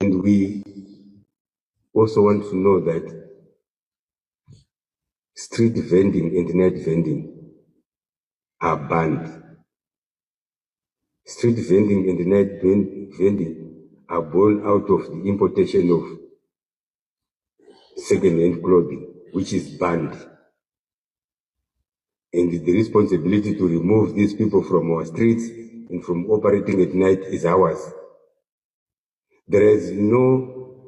And we also want to know that street vending and night vending are banned. Street vending and night vending are born out of the importation of second-hand clothing, which is banned. And the responsibility to remove these people from our streets and from operating at night is ours. There is no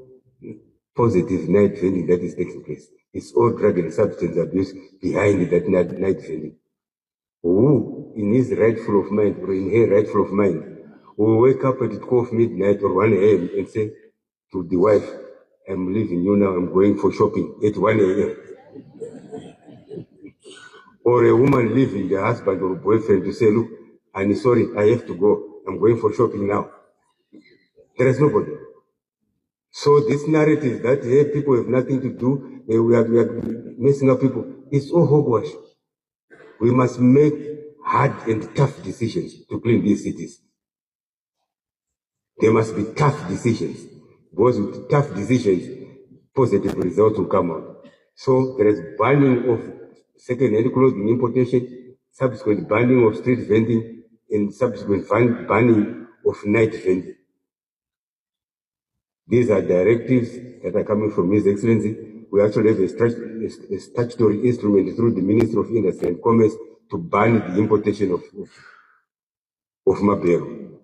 positive night vending that is taking place. It's all drug and substance abuse behind that night vending. Who, in his rightful of mind, or in her rightful of mind, will wake up at 12 midnight or 1 a.m. and say to the wife, I'm leaving you now, I'm going for shopping at 1 a.m. Or a woman leaving the husband or boyfriend to say, look, I'm sorry, I have to go. I'm going for shopping now. There is nobody. So this narrative that, hey, people have nothing to do, we are messing up people, it's all hogwash. We must make hard and tough decisions to clean these cities. There must be tough decisions, because with tough decisions, positive results will come out. So there is banning of second-hand clothing importation, subsequent banning of street vending, and subsequent banning of night vending. These are directives that are coming from His Excellency. We actually have a statutory instrument through the Ministry of Industry and Commerce to ban the importation of mabero.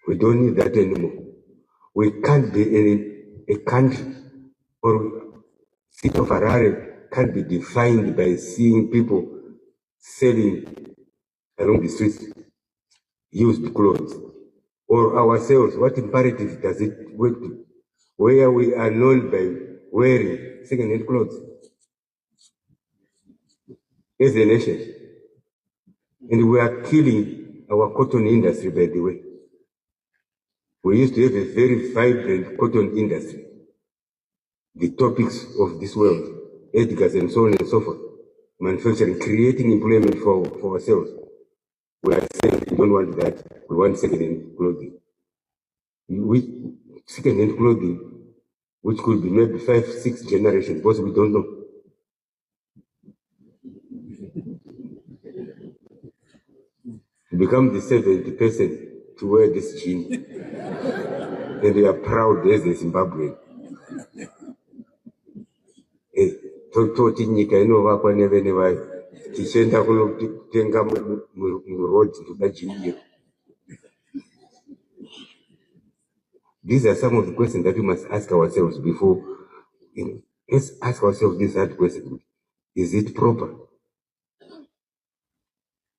We don't need that anymore. We can't be in a country, or city of Harare can't be defined by seeing people selling along the streets used clothes. Or ourselves, what imperative does it work to? Where we are known by wearing second-hand clothes as a nation. And we are killing our cotton industry, by the way. We used to have a very vibrant cotton industry. The topics of this world, Edgars and so on and so forth, manufacturing, creating employment for ourselves. We are saying we don't want that, we want second-hand clothing. Second-hand clothing, which could be maybe 5-6 generations, because we don't know. To become the 70th person to wear this jean, and we are proud as a Zimbabwean. Toti nyika inovakwa nevene vayo tichienda kunotenga murodzi toda jini. These are some of the questions that we must ask ourselves before. Let's ask ourselves this hard question. Is it proper?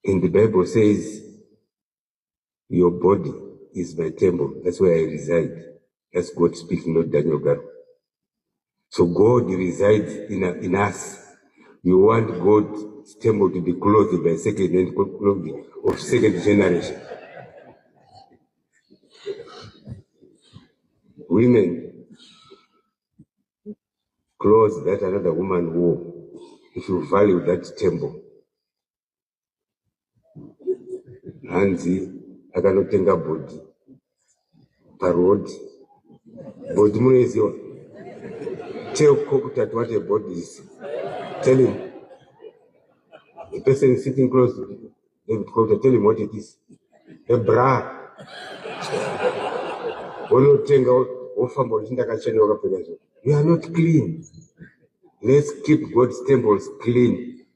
And the Bible says, your body is my temple. That's where I reside. That's God speaking, not Daniel Garu. So God resides in us. You want God's temple to be clothed by second-hand clothing of second generation. Women, clothes that another woman wore, if you value that temple. Hanzi akanotenga body parodi. Body munoiziwa. Tell Kokutatu what a body is. Tell him. The person sitting close to David Kokutatu, tell him what it is. A bra. You are not clean. Let's keep God's temples clean.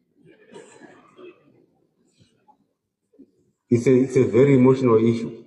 It's a very emotional issue.